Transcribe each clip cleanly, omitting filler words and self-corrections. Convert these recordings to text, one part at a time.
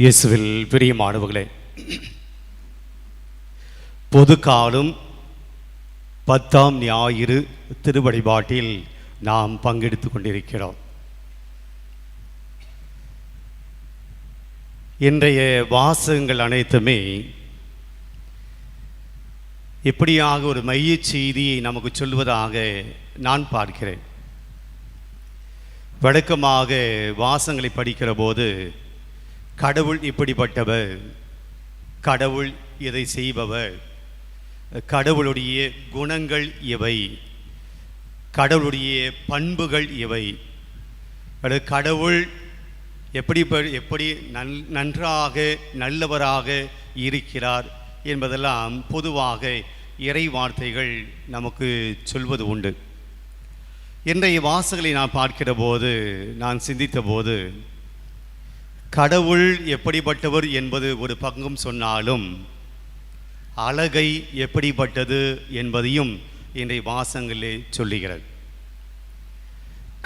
இயேசுவில் பிரியமானவர்களே, பொதுக்காலம் 10ஆம் ஞாயிறு திருவழிபாட்டில் நாம் பங்கெடுத்து கொண்டிருக்கிறோம். இன்றைய வாசகங்கள் அனைத்துமே எப்படியாக ஒரு மையச் செய்தியை நமக்கு சொல்வதாக நான் பார்க்கிறேன். வழக்கமாக வாசகங்களை படிக்கிற போது கடவுள் இப்படிப்பட்டவர், கடவுள் இதை செய்பவர், கடவுளுடைய குணங்கள் இவை, கடவுளுடைய பண்புகள் இவை, கடவுள் எப்படி நன்றாக நல்லவராக இருக்கிறார் என்பதெல்லாம் பொதுவாக இறை வார்த்தைகள் நமக்கு சொல்வது உண்டு. இன்றைய வாசகங்களை நான் பார்க்கிற போது, நான் சிந்தித்த போது, கடவுள் எப்படிப்பட்டவர் என்பது ஒரு பங்கும் சொன்னாலும் அழகை எப்படிப்பட்டது என்பதையும் இன்றைய வாசகங்களே சொல்லுகிறது.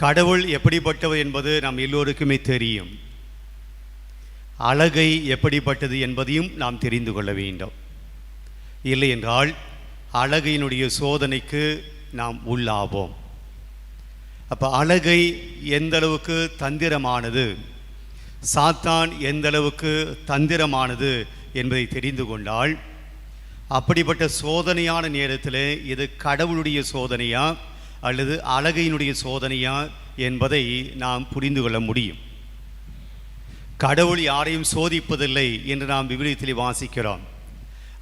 கடவுள் எப்படிப்பட்டவர் என்பது நம் எல்லோருக்குமே தெரியும். அழகை எப்படிப்பட்டது என்பதையும் நாம் தெரிந்து கொள்ள வேண்டும். இல்லை என்றால் அழகையினுடைய சோதனைக்கு நாம் உள்ளாவோம். அப்போ அழகை எந்த அளவுக்கு தந்திரமானது, சாத்தான் எந்த அளவுக்கு தந்திரமானது என்பதை தெரிந்து கொண்டால், அப்படிப்பட்ட சோதனையான நேரத்தில் இது கடவுளுடைய சோதனையா அல்லது அழகையினுடைய சோதனையா என்பதை நாம் புரிந்து கொள்ள முடியும். கடவுள் யாரையும் சோதிப்பதில்லை என்று நாம் விவிலியத்தில் வாசிக்கிறோம்.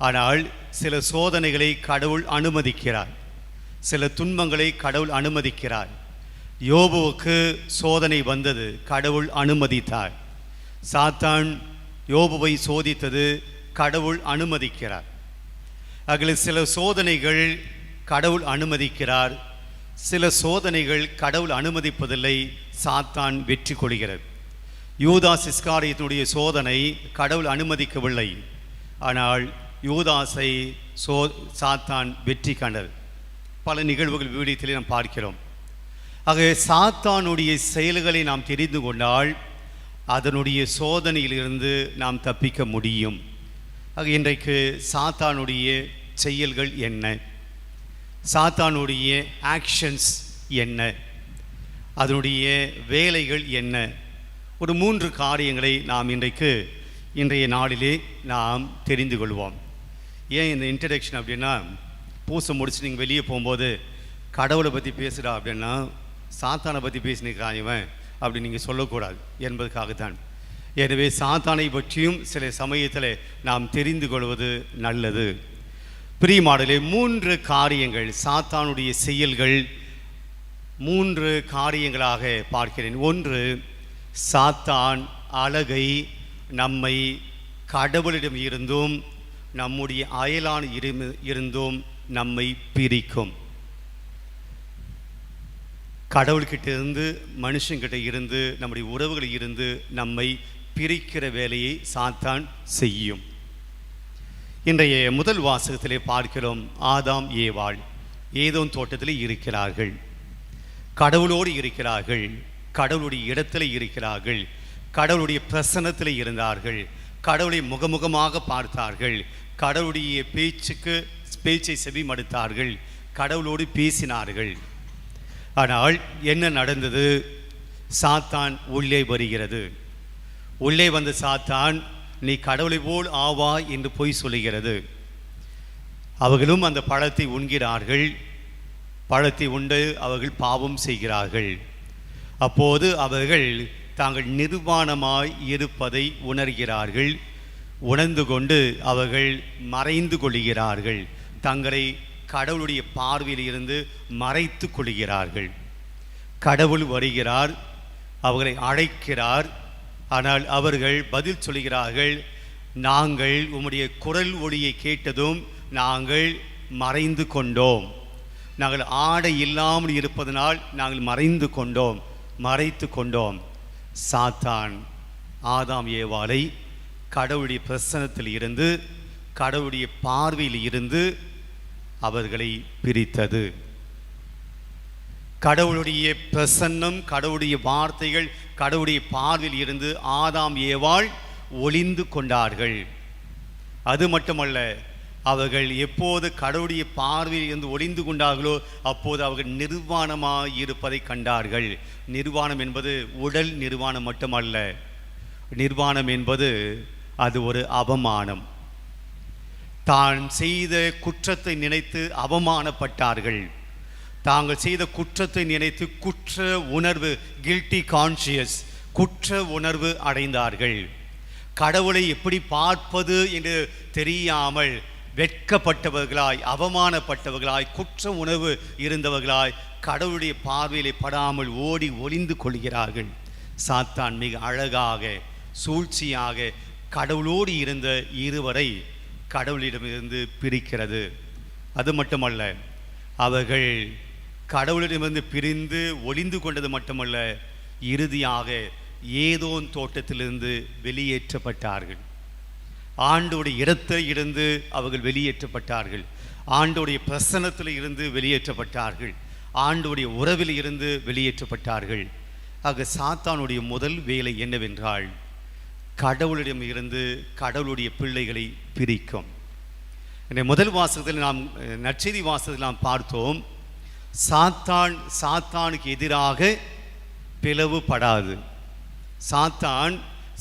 ஆனால் சில சோதனைகளை கடவுள் அனுமதிக்கிறார், சில துன்பங்களை கடவுள் அனுமதிக்கிறார். யோபுவுக்கு சோதனை வந்தது, கடவுள் அனுமதித்தார். சாத்தான் யோபுவை சோதித்தது, கடவுள் அனுமதிக்கிறார். அதில் சில சோதனைகள் கடவுள் அனுமதிக்கிறார், சில சோதனைகள் கடவுள் அனுமதிப்பதில்லை, சாத்தான் வெற்றி கொள்கிறது. யூதாஸ் இஸ்காரியத்தினுடைய சோதனை கடவுள் அனுமதிக்கவில்லை, ஆனால் யூதாஸை சாத்தான் வெற்றி கண்டது. பல நிகழ்வுகள் விவிலியத்திலே நாம் பார்க்கிறோம். ஆக சாத்தானுடைய செயல்களை நாம் தெரிந்து கொண்டால் அதனுடைய சோதனையிலிருந்து நாம் தப்பிக்க முடியும். ஆக இன்றைக்கு சாத்தானுடைய செயல்கள் என்ன, சாத்தானுடைய ஆக்ஷன்ஸ் என்ன, அதனுடைய வேலைகள் என்ன, ஒரு 3 காரியங்களை நாம் இன்றைய நாளிலே நாம் தெரிந்து கொள்வோம். ஏன் இந்த இன்ட்ரடக்ஷன் அப்படின்னா, பூசை முடிச்சு நீங்கள் வெளியே போகும்போது கடவுளை பற்றி பேசுகிறா அப்படின்னா சாத்தானை பற்றி பேசினிருக்கான் இவன் அப்படி நீங்கள் சொல்லக்கூடாது என்பதுக்காகத்தான். எனவே சாத்தானை பற்றியும் சில சமயத்தில் நாம் தெரிந்து கொள்வது நல்லது. பிரியமானவர்களே, 3 காரியங்கள், சாத்தானுடைய செயல்கள் 3 காரியங்களாக பார்க்கிறேன். ஒன்று, சாத்தான் அழகை நம்மை கடவுளிடம் இருந்தும் நம்முடைய அயலான இருந்தும் நம்மை பிரிக்கும். கடவுள்கிட்ட இருந்து, மனுஷங்கிட்ட இருந்து, நம்முடைய உறவுகளில் இருந்து நம்மை பிரிக்கிற வேலையை சாத்தான் செய்யும். இன்றைய முதல் வாசகத்திலே பார்க்கிறோம், ஆதாம் ஏவாள் ஏதோம் தோட்டத்தில் இருக்கிறார்கள், கடவுளோடு இருக்கிறார்கள், கடவுளுடைய இடத்துல இருக்கிறார்கள், கடவுளுடைய பிரசன்னத்தில் இருந்தார்கள், கடவுளை முகமுகமாக பார்த்தார்கள், கடவுளுடைய பேச்சை செவிமடுத்தார்கள், கடவுளோடு பேசினார்கள். ஆனால் என்ன நடந்தது? சாத்தான் உள்ளே வருகிறது. உள்ளே வந்த சாத்தான், நீ கடவுளை போல் ஆவா என்று பொய் சொல்லுகிறது. அவர்களும் அந்த பழத்தை உண்கிறார்கள். பழத்தை உண்டு அவர்கள் பாவம் செய்கிறார்கள். அப்போது அவர்கள் தாங்கள் நிர்வாணமாய் இருப்பதை உணர்கிறார்கள். உணர்ந்து கொண்டு அவர்கள் மறைந்து கொள்கிறார்கள். தங்களை கடவுளுடைய பார்வையில் இருந்து மறைத்து கொள்கிறார்கள். கடவுள் வருகிறார், அவர்களை அழைக்கிறார். ஆனால் அவர்கள் பதில் சொல்கிறார்கள், நாங்கள் உம்முடைய குரல் ஒளியை கேட்டதும் நாங்கள் மறைந்து கொண்டோம், நாங்கள் ஆடை இல்லாமல் இருப்பதனால் நாங்கள் மறைத்து கொண்டோம். சாத்தான் ஆதாம் ஏவாளை கடவுளுடைய பிரசன்னத்தில் இருந்து, கடவுளுடைய பார்வையில் இருந்து அவர்களை பிரித்தது. கடவுளுடைய பிரசன்னம், கடவுளுடைய வார்த்தைகள், கடவுளுடைய பார்வையில் இருந்து ஆதாம் ஏவாள் ஒளிந்து கொண்டார்கள். அது மட்டுமல்ல, அவர்கள் எப்போது கடவுளுடைய பார்வையில் இருந்து ஒளிந்து கொண்டார்களோ அப்போது அவர்கள் நிர்வாணமாக இருப்பதை கண்டார்கள். நிர்வாணம் என்பது உடல் நிர்வாணம் மட்டுமல்ல. நிர்வாணம் என்பது அது ஒரு அவமானம். தான் செய்த குற்றத்தை நினைத்து அவமானப்பட்டார்கள். தாங்கள் செய்த குற்றத்தை நினைத்து குற்ற உணர்வு, கில்ட்டி கான்ஷியஸ், குற்ற உணர்வு அடைந்தார்கள். கடவுளை எப்படி பார்ப்பது என்று தெரியாமல் வெட்கப்பட்டவர்களாய், அவமானப்பட்டவர்களாய், குற்ற உணர்வு இருந்தவர்களாய், கடவுளுடைய பார்வையிலே படாமல் ஓடி ஒளிந்து கொள்கிறார்கள். சாத்தான் மிக அழகாக சூழ்ச்சியாக கடவுளோடு இருந்த இருவரை கடவுளிடமிருந்து பிரிக்கிறது. அது மட்டுமல்ல, அவர்கள் கடவுளிடமிருந்து பிரிந்து ஒளிந்து கொண்டது மட்டுமல்ல, இறுதியாக ஏதோன் தோட்டத்திலிருந்து வெளியேற்றப்பட்டார்கள். ஆண்டோடைய இடத்தில் இருந்து அவர்கள் வெளியேற்றப்பட்டார்கள். ஆண்டோடைய பிரசன்னத்தில் இருந்து வெளியேற்றப்பட்டார்கள். ஆண்டோடைய உறவில் இருந்து வெளியேற்றப்பட்டார்கள். ஆக சாத்தானுடைய முதல் வேலை என்னவென்றால், கடவுளிடம் இருந்து கடவுளுடைய பிள்ளைகளை பிரிக்கும். முதல் வாசகத்தில் நாம், நற்செய்தி வாசகத்தில் நாம் பார்த்தோம், சாத்தானுக்கு எதிராக பிளவுபடாது.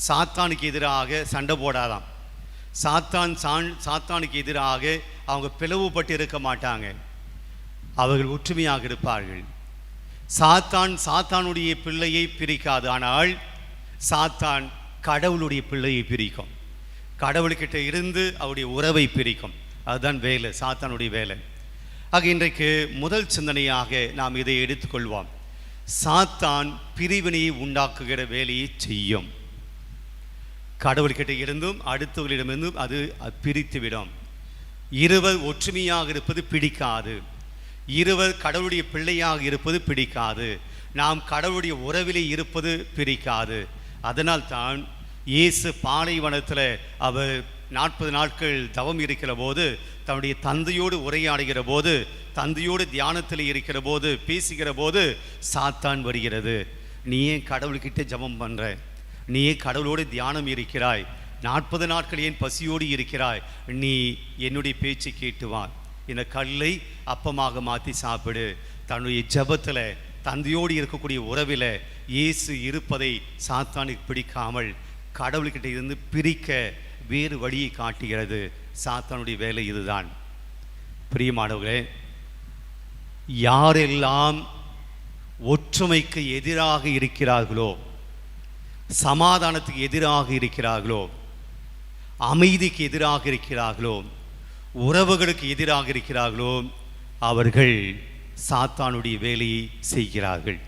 சாத்தானுக்கு எதிராக சண்டை போடாதாம். சாத்தானுக்கு எதிராக அவங்க பிளவுபட்டு இருக்க மாட்டாங்க. அவர்கள் ஒற்றுமையாக இருப்பார்கள். சாத்தானுடைய பிள்ளையை பிரிக்காது. ஆனால் சாத்தான் கடவுளுடைய பிள்ளையை பிரிக்கும். கடவுள்கிட்ட இருந்து அவருடைய உறவை பிரிக்கும். அதுதான் வேலை, சாத்தானுடைய வேலை. ஆக இன்றைக்கு முதல் சிந்தனையாக நாம் இதை எடுத்துக்கொள்வோம். சாத்தான் பிரிவினையை உண்டாக்குகிற வேலையை செய்யும். கடவுள்கிட்ட இருந்தும் அடுத்தவர்களிடமிருந்தும் அது பிரித்துவிடும். இருவர் ஒற்றுமையாக இருப்பது பிடிக்காது. இருவர் கடவுளுடைய பிள்ளையாக இருப்பது பிடிக்காது. நாம் கடவுளுடைய உறவிலே இருப்பது பிடிக்காது. அதனால்தான் இயேசு பாலைவனத்தில் அவர் 40 நாட்கள் தவம் இருக்கிற போது, தன்னுடைய தந்தையோடு உரையாடுகிற போது, தந்தையோடு தியானத்தில் இருக்கிற போது, பேசுகிற போது சாத்தான் வருகிறது. நீ ஏன் கடவுள்கிட்ட ஜபம் பண்ணுற? நீ ஏன் கடவுளோடு தியானம் இருக்கிறாய்? 40 நாட்கள் ஏன் பசியோடு இருக்கிறாய்? நீ என்னுடைய பேச்சை கேட்டுவா, இந்த கல்லை அப்பமாக மாற்றி சாப்பிடு. தன்னுடைய ஜபத்தில் தந்தையோடு இருக்கக்கூடிய உறவில் இயேசு இருப்பதை சாத்தானுக்கு பிடிக்காமல் கடவுள்கிட்ட இருந்து பிரிக்க வேறு வழியை காட்டுகிறது. சாத்தானுடைய வேலை இதுதான். பிரியமானவர்களே, யாரெல்லாம் ஒற்றுமைக்கு எதிராக இருக்கிறார்களோ, சமாதானத்துக்கு எதிராக இருக்கிறார்களோ, அமைதிக்கு எதிராக இருக்கிறார்களோ, உறவுகளுக்கு எதிராக இருக்கிறார்களோ, அவர்கள் சாத்தானுடைய வேலையை செய்கிறார்கள்.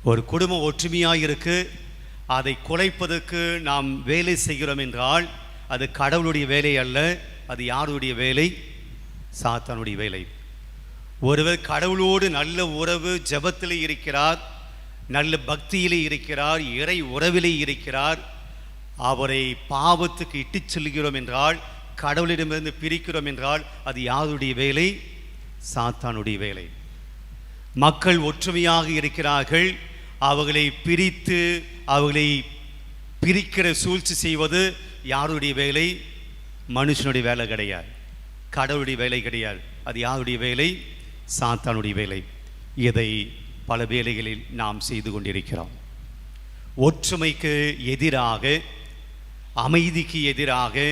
ஒரு குடும்பம் ஒற்றுமையாக இருக்கு, அதை குலைப்பதற்கு நாம் வேலை செய்கிறோம் என்றால் அது கடவுளுடைய வேலை அல்ல. அது யாருடைய வேலை? சாத்தானுடைய வேலை. ஒருவர் கடவுளோடு நல்ல உறவு ஜெபத்திலே இருக்கிறார், நல்ல பக்தியிலே இருக்கிறார், இறை உறவிலே இருக்கிறார், அவரை பாவத்துக்கு இட்டுச் செல்கிறோம் என்றால், கடவுளிடமிருந்து பிரிக்கிறோம் என்றால் அது யாருடைய வேலை? சாத்தானுடைய வேலை. மக்கள் ஒற்றுமையாக இருக்கிறார்கள், அவர்களை பிரித்து அவர்களை பிரிக்கிற சூழ்ச்சி செய்வது யாருடைய வேலை? மனுஷனுடைய வேலை கிடையாது, கடவுளுடைய வேலை கிடையாது. அது யாருடைய வேலை? சாத்தானுடைய வேலை. இதை பல வேளைகளில் நாம் செய்து கொண்டிருக்கிறோம். ஒற்றுமைக்கு எதிராக, அமைதிக்கு எதிராக,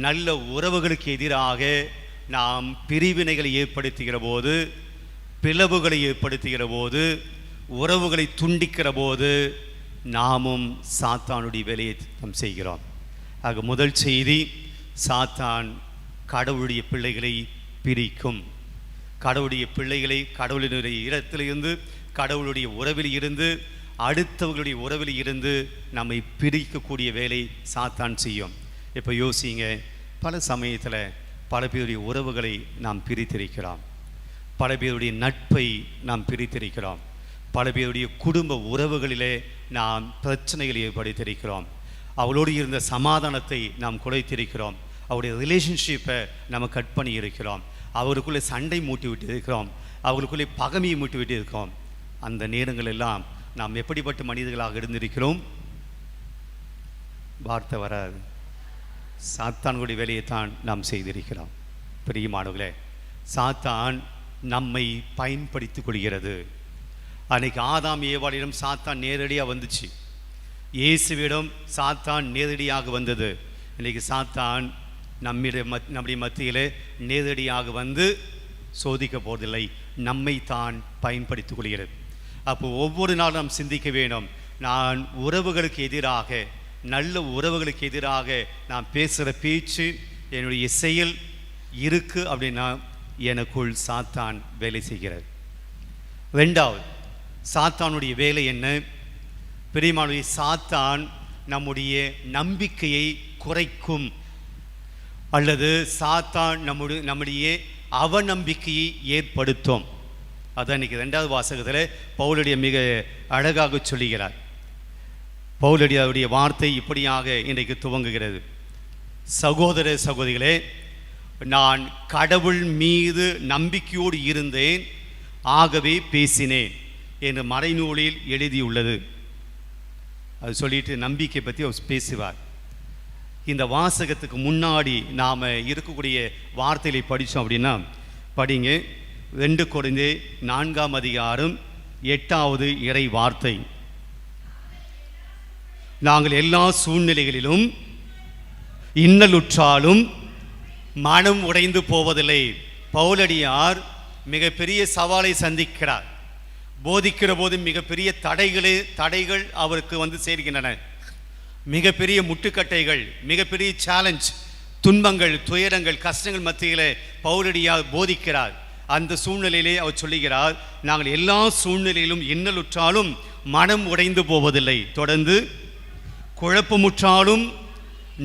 நல்ல உறவுகளுக்கு எதிராக நாம் பிரிவினைகளை ஏற்படுத்துகிற போது, பிளவுகளை ஏற்படுத்துகிற போது, உறவுகளை துண்டிக்கிற போது நாமும் சாத்தானுடைய வேலையை நாம் செய்கிறோம். ஆக முதல் செய்தி, சாத்தான் கடவுளுடைய பிள்ளைகளை பிரிக்கும். கடவுளுடைய பிள்ளைகளை கடவுளினுடைய இடத்திலிருந்து, கடவுளுடைய உறவில் இருந்து, அடுத்தவர்களுடைய உறவில் இருந்து நம்மை பிரிக்கக்கூடிய வேலை சாத்தான் செய்யும். இப்போ யோசிங்க, பல சமயத்தில் பல பேருடைய உறவுகளை நாம் பிரித்திருக்கிறோம், பல பேருடைய நட்பை நாம் பிரித்திருக்கிறோம், பல பேருடைய குடும்ப உறவுகளிலே நாம் பிரச்சனைகளை ஏற்படுத்தியிருக்கிறோம், அவளோடு இருந்த சமாதானத்தை நாம் குலைத்திருக்கிறோம், அவருடைய ரிலேஷன்ஷிப்பை நம்ம கட் பண்ணி இருக்கிறோம், அவருக்குள்ளே சண்டை மூட்டி விட்டு இருக்கிறோம், அவர்களுக்குள்ளே பகைமையை மூட்டி விட்டு இருக்கிறோம். அந்த நேரங்கள் எல்லாம் நாம் எப்படிப்பட்ட மனிதர்களாக இருந்திருக்கிறோம்? வார்த்தை வராது. சாத்தானுடைய வேலையைத்தான் நாம் செய்திருக்கிறோம். பிரியமானவர்களே, சாத்தான் நம்மை பயன்படுத்திக் கொள்கிறது. அன்னைக்கு ஆதாம் ஏவாளிடம் சாத்தான் நேரடியாக வந்துச்சு, இயேசுவிடம் சாத்தான் நேரடியாக வந்தது. இன்றைக்கி சாத்தான் நம்முடைய மத்தியிலே நேரடியாக வந்து சோதிக்க போவதில்லை, நம்மை தான் பயன்படுத்திக் கொள்கிறது. அப்போ ஒவ்வொரு நாளும் நாம் சிந்திக்க வேண்டும், நான் உறவுகளுக்கு எதிராக, நல்ல உறவுகளுக்கு எதிராக நான் பேசுகிற பேச்சு, என்னுடைய செயல் இருக்கு அப்படின்னா எனக்குள் சாத்தான் வேலை செய்கிறது. ரெண்டாவது, சாத்தானுடைய வேலை என்ன? பிரியமானவர்களே, சாத்தான் நம்முடைய நம்பிக்கையை குறைக்கும், அல்லது சாத்தான் நம்முடைய அவநம்பிக்கையை ஏற்படுத்தும். அதான் இன்னைக்கு 2வது வாசகத்தில் பவுலுடைய மிக அழகாக சொல்லுகிறார். பவுலுடைய வார்த்தை இப்படியாக இன்றைக்கு துவங்குகிறது: சகோதர சகோதரிகளே, நான் கடவுள் மீது நம்பிக்கையோடு இருந்தேன், ஆகவே பேசினேன் என்று மறைநூலில் எழுதியுள்ளது. அது சொல்லிட்டு நம்பிக்கை பற்றி அவர் பேசுவார். இந்த வாசகத்துக்கு முன்னாடி நாம் இருக்கக்கூடிய வார்த்தைகளை படித்தோம் அப்படின்னா, படிங்க 2 கொரிந்தியர் 4ஆம் அதிகாரம் 8வது இறை வார்த்தை: நாங்கள் எல்லா சூழ்நிலைகளிலும் இன்னலுற்றாலும் மனம் உடைந்து போவதில்லை. பவுலடியார் மிகப்பெரிய சவாலை சந்திக்கிறார். போதிக்கிற போது மிகப்பெரிய தடைகள் அவருக்கு வந்து சேர்க்கின்றன. மிகப்பெரிய முட்டுக்கட்டைகள், மிகப்பெரிய சேலஞ்ச், துன்பங்கள், துயரங்கள், கஷ்டங்கள் மத்தியிலே பவுலடியார் போதிக்கிறார். அந்த சூழ்நிலையிலே அவர் சொல்லுகிறார், நாங்கள் எல்லா சூழ்நிலையிலும் இன்னலுற்றாலும் மனம் உடைந்து போவதில்லை. தொடர்ந்து, குழப்பமுற்றாலும்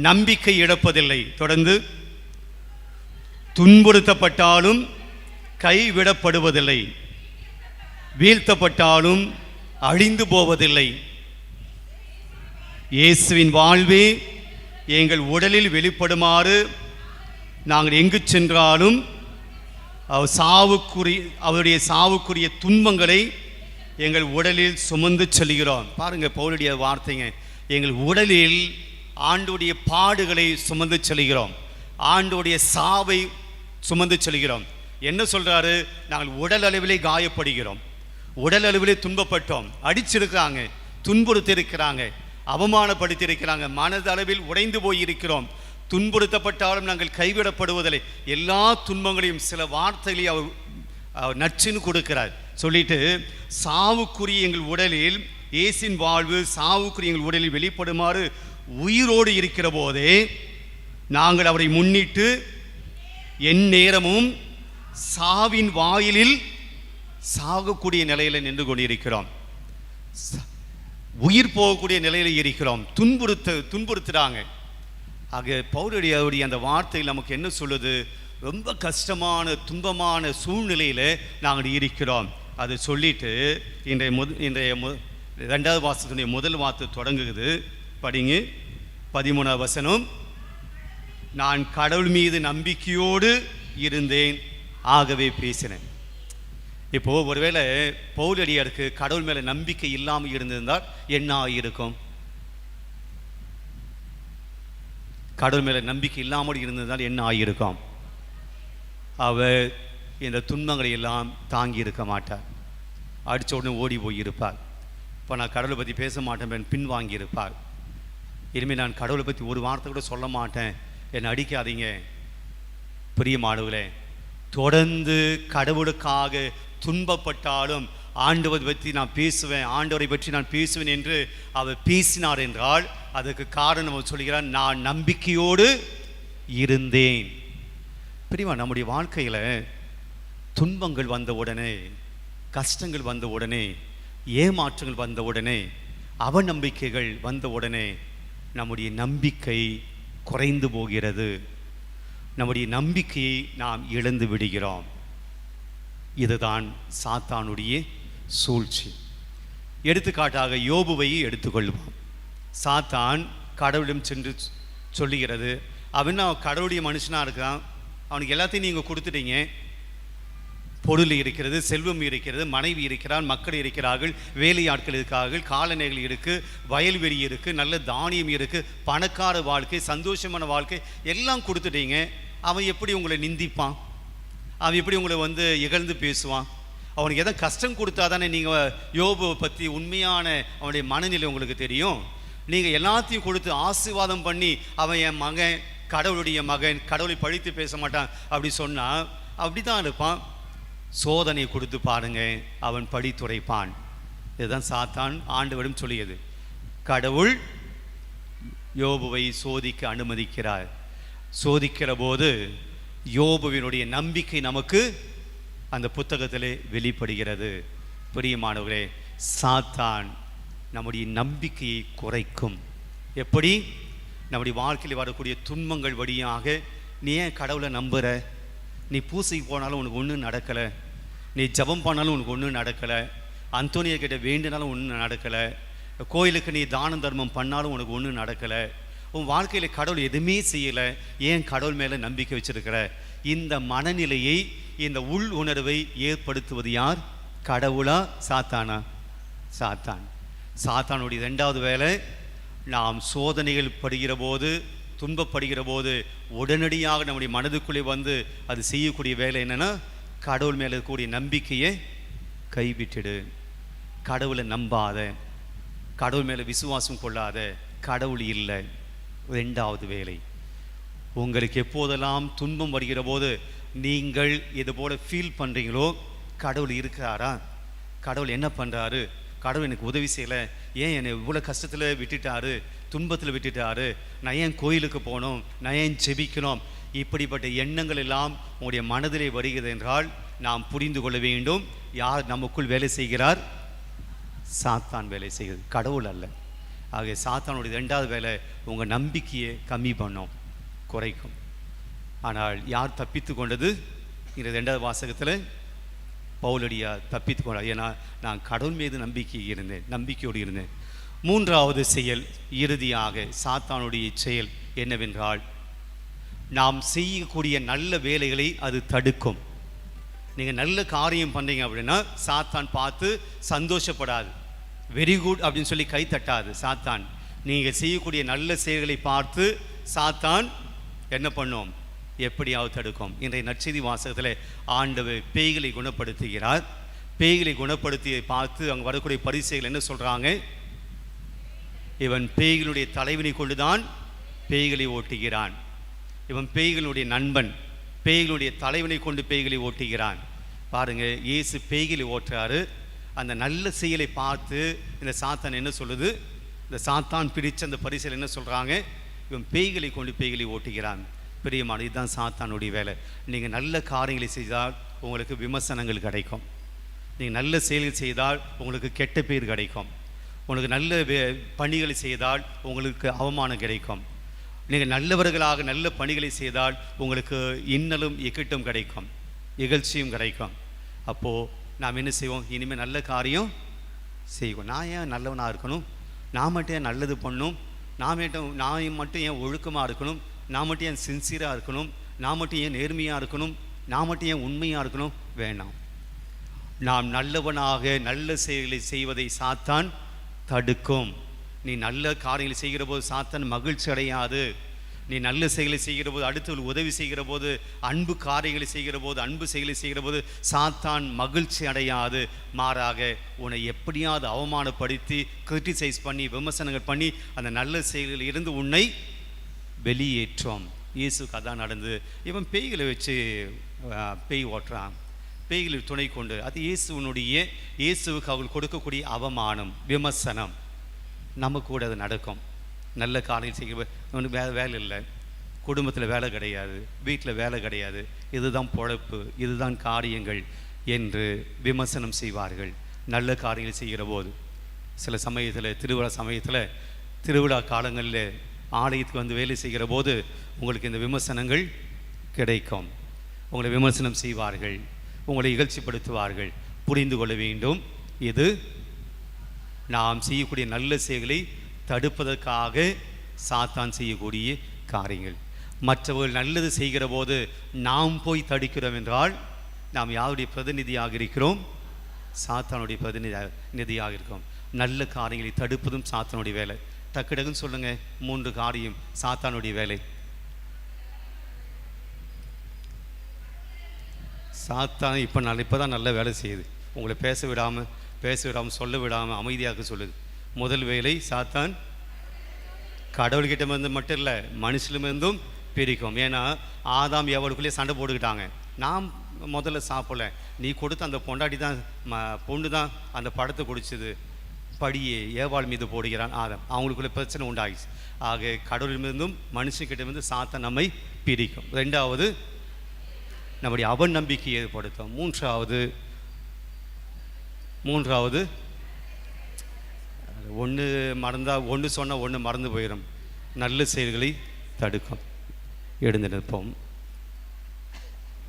நம்பிக்கை இழப்பதில்லை. தொடர்ந்து, துன்புறுத்தப்பட்டாலும் கைவிடப்படுவதில்லை, வீழ்த்தப்பட்டாலும் அழிந்து போவதில்லை. இயேசுவின் வாழ்வே எங்கள் உடலில் வெளிப்படுமாறு நாங்கள் எங்கு சென்றாலும் அவருடைய சாவுக்குரிய துன்பங்களை எங்கள் உடலில் சுமந்து செல்கிறோம். பாருங்க பவுலுடைய வார்த்தைங்க, எங்கள் உடலில் ஆண்டோடைய பாடுகளை சுமந்து செல்கிறோம், ஆண்டோடைய சாவை சுமந்து செல்கிறோம். என்ன சொல்றாரு? நாங்கள் உடல் அளவிலே காயப்படுகிறோம், உடல் அளவிலே துன்பப்பட்டோம், அடிச்சிருக்கிறாங்க, துன்புறுத்திருக்கிறாங்க, அவமானப்படுத்தியிருக்கிறாங்க, மனதளவில் உடைந்து போயிருக்கிறோம், துன்புறுத்தப்பட்டாலும் நாங்கள் கைவிடப்படுவதில்லை. எல்லா துன்பங்களையும் சில வார்த்தைகளை அவர் நச்சுன்னு கொடுக்கிறார். சொல்லிட்டு, சாவுக்குரிய எங்கள் உடலில் இயேசின் வாழ்வு சாவுக்குரிய எங்கள் உடலில் வெளிப்படுமாறு உயிரோடு இருக்கிற போதே நாங்கள் அவரை முன்னிட்டு என் நேரமும் சாவின் வாயிலில் சாகக்கூடிய நிலையில் நின்று கொண்டிருக்கிறோம், உயிர் போகக்கூடிய நிலையில் இருக்கிறோம். துன்புறுத்துறாங்க. ஆக பவுலுடைய அந்த வார்த்தையில் நமக்கு என்ன சொல்லுது? ரொம்ப கஷ்டமான துன்பமான சூழ்நிலையில் நாங்கள் இருக்கிறோம். அதை சொல்லிட்டு இன்றைய 2வது வாசகத்துடைய முதல் வார்த்தை தொடங்குகிறது. படிங்க 13வது வசனம்: நான் கடவுள் மீது நம்பிக்கையோடு இருந்தேன், ஆகவே பேசினேன். இப்போ ஒருவேளை பவுலடியாருக்கு கடவுள் மேல நம்பிக்கை இல்லாமல் இருந்திருந்தால் என்ன ஆகியிருக்கும்? கடவுள் மேல நம்பிக்கை இல்லாமல் இருந்திருந்தால் என்ன ஆகியிருக்கும்? அவர் இந்த துன்பங்களை எல்லாம் தாங்கி இருக்க மாட்டார், அடித்த உடனே ஓடி போயிருப்பார். இப்போ நான் கடவுளை பற்றி பேச மாட்டேன் பின்வாங்கி இருப்பார். இனிமேல் நான் கடவுளை பற்றி ஒரு வார்த்தை கூட சொல்ல மாட்டேன், என்னை அடிக்காதீங்க. பிரியமானவர்களே, தொடர்ந்து கடவுளுக்காக துன்பப்பட்டாலும் ஆண்டவரை பற்றி நான் பேசுவேன், ஆண்டவரை பற்றி நான் பேசுவேன் என்று அவர் பேசினார் என்றால் அதுக்கு காரணம் அவர் சொல்கிறார், நான் நம்பிக்கையோடு இருந்தேன். பிரியமா, நம்முடைய வாழ்க்கையில் துன்பங்கள் வந்த உடனே, கஷ்டங்கள் வந்த உடனே, ஏமாற்றங்கள் வந்த உடனே, அவநம்பிக்கைகள் வந்த உடனே நம்முடைய நம்பிக்கை குறைந்து போகிறது, நம்முடைய நம்பிக்கையை நாம் இழந்து விடுகிறோம். இதுதான் சாத்தானுடைய சூழ்ச்சி. எடுத்துக்காட்டாக யோபுவை எடுத்துக்கொள்வோம். சாத்தான் கடவுளிடம் சென்று சொல்லுகிறது, அவன் கடவுளுடைய மனுஷனாக இருக்கான், அவனுக்கு எல்லாத்தையும் நீங்கள் கொடுத்துட்டீங்க, பொருள் இருக்கிறது, செல்வம் இருக்கிறது, மனைவி இருக்கிறார், மக்கள் இருக்கிறார்கள், வேலையாட்கள் இருக்கிறார்கள், காலநிலை இருக்குது, வயல்வெளி இருக்குது, நல்ல தானியம் இருக்குது, பணக்கார வாழ்க்கை, சந்தோஷமான வாழ்க்கை எல்லாம் கொடுத்துட்டீங்க. அவன் எப்படி உங்களை நிந்திப்பான்? அவன் எப்படி உங்களை இகழ்ந்து பேசுவான்? அவனுக்கு எதாவது கஷ்டம் கொடுத்தா தானே நீங்கள் யோபுவை பற்றி உண்மையான அவனுடைய மனநிலை உங்களுக்கு தெரியும். நீங்கள் எல்லாத்தையும் கொடுத்து ஆசீர்வாதம் பண்ணி அவன் என் மகன், கடவுளுடைய மகன், கடவுளை பழித்து பேச மாட்டான் அப்படி சொன்னால் அப்படி தான் இருப்பான். சோதனை கொடுத்து பாருங்க, அவன் படித்துரைப்பான். இதுதான் சாத்தான் ஆண்டவரிடம் சொல்லியது. கடவுள் யோபுவை சோதிக்க அனுமதிக்கிறார். சோதிக்கிற போது யோபுவினுடைய நம்பிக்கை நமக்கு அந்த புத்தகத்திலே வெளிப்படுகிறது. பிரியமானவர்களே, சாத்தான் நம்முடைய நம்பிக்கையை குறைக்கும். எப்படி? நம்முடைய வாழ்க்கையில் வரக்கூடிய துன்பங்கள் வழியாக, நீ ஏன் கடவுளை நம்புகிற? நீ பூசைக்கு போனாலும் உனக்கு ஒன்றும் நடக்கலை, நீ ஜபம் பண்ணாலும் உனக்கு ஒன்றும் நடக்கலை, அந்தோனியா கிட்ட வேண்டினாலும் ஒன்றும் நடக்கலை, கோயிலுக்கு நீ தானம் தர்மம் பண்ணாலும் உனக்கு ஒன்றும் நடக்கலை, உன் வாழ்க்கையில் கடவுள் எதுவுமே செய்யலை, ஏன் கடவுள் மேலே நம்பிக்கை வச்சிருக்கிற? இந்த மனநிலையை, இந்த உள் உணர்வை ஏற்படுத்துவது யார்? கடவுளா சாத்தானா? சாத்தான். சாத்தானுடைய இரண்டாவது வேலை, நாம் சோதனைகள் படுகிற போது, துன்பப்படுகிற போது உடனடியாக நம்முடைய மனதுக்குள்ளே அது செய்யக்கூடிய வேலை என்னென்னா, கடவுள் மேலே இருக்கக்கூடிய நம்பிக்கையை கைவிட்டுடு, கடவுளை நம்பாத, கடவுள் மேலே விசுவாசம் கொள்ளாத, கடவுள் இல்லை. ரெண்டாவது வேலை, உங்களுக்கு எப்போதெல்லாம் துன்பம் வருகிற போது நீங்கள் இது போல் ஃபீல் பண்ணுறீங்களோ, கடவுள் இருக்கிறாரா? கடவுள் என்ன பண்ணுறாரு? கடவுள் எனக்கு உதவி செய்யலை, ஏன் என்னை இவ்வளோ கஷ்டத்தில் விட்டுட்டாரு, துன்பத்தில் விட்டுட்டாரு, நான் ஏன் கோயிலுக்கு போகணும், நான் ஏன் ஜெபிக்கணும்? இப்படிப்பட்ட எண்ணங்கள் எல்லாம் உங்களுடைய மனதிலே வருகிறது என்றால் நாம் புரிந்து கொள்ள வேண்டும், யார் நமக்குள் வேலை செய்கிறார்? சாத்தான் வேலை செய்கிறது, கடவுள் அல்ல. ஆக சாத்தானுடைய ரெண்டாவது வேலை உங்கள் நம்பிக்கையை கம்மி பண்ணும், குறைக்கும். ஆனால் யார் தப்பித்து கொண்டது? இந்த ரெண்டாவது வாசகத்தில் பவுலடியா தப்பித்து கொண்டார். ஏன்னா நான் கடவுள் மீது நம்பிக்கையோடு இருந்தேன். மூன்றாவது செயல், இறுதியாக சாத்தானுடைய செயல் என்னவென்றால், நாம் செய்யக்கூடிய நல்ல வேலைகளை அது தடுக்கும். நீங்கள் நல்ல காரியம் பண்ணுறீங்க அப்படின்னா சாத்தான் பார்த்து சந்தோஷப்படாது, வெரி குட் அப்படின்னு சொல்லி கை தட்டாது. சாத்தான் நீங்கள் செய்யக்கூடிய நல்ல செயல்களை பார்த்து சாத்தான் என்ன பண்ணும்? எப்படியாவது தடுக்கும். இன்றைய நற்செய்தி வாசகத்தில் ஆண்டவர் பேய்களை குணப்படுத்துகிறார். பேய்களை குணப்படுத்தியை பார்த்து அங்கே வரக்கூடிய பரிசைகள் என்ன சொல்கிறாங்க? இவன் பேய்களுடைய தலைவனை கொண்டுதான் பேய்களை ஓட்டுகிறான், இவன் பேய்களுடைய நண்பன், பேய்களுடைய தலைவனை கொண்டு பேய்களை ஓட்டுகிறான். பாருங்கள், இயேசு பேய்களை ஓட்டுறாரு. அந்த நல்ல செயலை பார்த்து இந்த சாத்தான் என்ன சொல்லுது? இந்த சாத்தான் பிரித்த அந்த பரிசையில் என்ன சொல்கிறாங்க? இவன் பேய்களை கொண்டு பேய்களை ஓட்டுகிறான். பிரியமான, இதுதான் சாத்தானுடைய வேலை. நீங்கள் நல்ல காரியங்களை செய்தால் உங்களுக்கு விமர்சனங்கள் கிடைக்கும், நீங்கள் நல்ல செயல்கள் செய்தால் உங்களுக்கு கெட்ட பேர் கிடைக்கும், உங்களுக்கு நல்ல பணிகளை செய்தால் உங்களுக்கு அவமானம் கிடைக்கும், நீங்கள் நல்லவர்களாக நல்ல பணிகளை செய்தால் உங்களுக்கு இன்னலும் இக்கட்டும் கிடைக்கும், இகழ்ச்சியும் கிடைக்கும். அப்போது நாம் என்ன செய்வோம்? இனிமேல் நல்ல காரியம் செய்வோம். நான் ஏன் நல்லவனாக இருக்கணும்? நான் மட்டும் ஏன் நல்லது பண்ணணும்? நான் மட்டும் ஏன் ஒழுக்கமாக இருக்கணும்? நான் மட்டும் ஏன் சின்சியராக இருக்கணும்? நான் மட்டும் ஏன் நேர்மையாக இருக்கணும்? நான் மட்டும் ஏன் உண்மையாக இருக்கணும்? வேண்டாம். நாம் நல்லவனாக நல்ல செயல்களை செய்வதை சாத்தான் தடுக்கும். நீ நல்ல காரியங்களை செய்கிற போது சாத்தான் மகிழ்ச்சி அடையாது. நீ நல்ல செயலை செய்கிற போது, அடுத்தவர்கள் உதவி செய்கிற போது, அன்பு காரியங்களை செய்கிற போது, அன்பு செயலை செய்கிற போது சாத்தான் மகிழ்ச்சி அடையாது. மாறாக உன்னை எப்படியாவது அவமானப்படுத்தி, கிரிட்டிசைஸ் பண்ணி, விமர்சனங்கள் பண்ணி அந்த நல்ல செயல்களில் இருந்து உன்னை வெளியேற்றும். இயேசுக்கு அதான் நடந்து. இவன் பேய்களை வச்சு பேய் ஓட்டுறான், பேய்களை துணை கொண்டு. அது இயேசுவுக்கு அவர்கள் கொடுக்கக்கூடிய அவமானம், விமர்சனம். நமக்கு கூட அது நடக்கும். நல்ல காரியம் செய்ய அவனுக்கு வேலை இல்லை, குடும்பத்தில் வேலை கிடையாது, வீட்டில் வேலை கிடையாது, இதுதான் பொழப்பு, இதுதான் காரியங்கள் என்று விமர்சனம் செய்வார்கள். நல்ல காரியங்கள் செய்கிற போது சில சமயத்தில், திருவிழா காலங்களில் ஆலயத்துக்கு வேலை செய்கிற போது உங்களுக்கு இந்த விமர்சனங்கள் கிடைக்கும். உங்களை விமர்சனம் செய்வார்கள், உங்களை இகழ்ச்சிப்படுத்துவார்கள். புரிந்து கொள்ள வேண்டும், இது நாம் செய்யக்கூடிய நல்ல செயல்களை தடுப்பதற்காக சாத்தான் செய்யக்கூடிய காரியங்கள். மற்றவர்கள் நல்லது செய்கிற போது நாம் போய் தடுக்கிறோம் என்றால் நாம் யாருடைய பிரதிநிதியாக இருக்கிறோம்? சாத்தானுடைய பிரதிநிதியாக இருக்கிறோம். நல்ல காரியங்களை தடுப்பதும் சாத்தானுடைய வேலை. டக்குன்னு சொல்லுங்கள், 3 காரியம் சாத்தானுடைய வேலை. சாத்தான் இப்போ தான் நல்ல வேலை செய்யுது. உங்களை பேச விடாமல் சொல்ல விடாமல் அமைதியாக சொல்லுது. முதல் வேலை, சாத்தான் கடவுள்கிட்ட இருந்து மட்டும் இல்லை, மனுஷனிலிருந்தும் பிரிக்கும். ஏன்னா ஆதாம் ஏவாளுக்குள்ளேயே சண்டை போட்டுக்கிட்டாங்க. நான் முதல்ல சாப்பிடல, நீ கொடுத்த அந்த பொண்டாட்டி தான் பொண்ணு தான் அந்த படத்தை குடிச்சது, படியே ஏவாள் மீது போடுகிறான் ஆதாம். அவங்களுக்குள்ள பிரச்சனை உண்டாகிச்சு. ஆக கடவுளிலிருந்தும் மனுஷன்கிட்ட சாத்தான் நம்மை பிரிக்கும். 2வது, நம்முடைய அவன் நம்பிக்கையை ஏற்படுத்தும். 3வது ஒன்று மறந்தால், ஒன்று சொன்னால் ஒன்று மறந்து போயிடும். நல்ல செயல்களை தடுக்கும். எழுந்து நிற்போம்.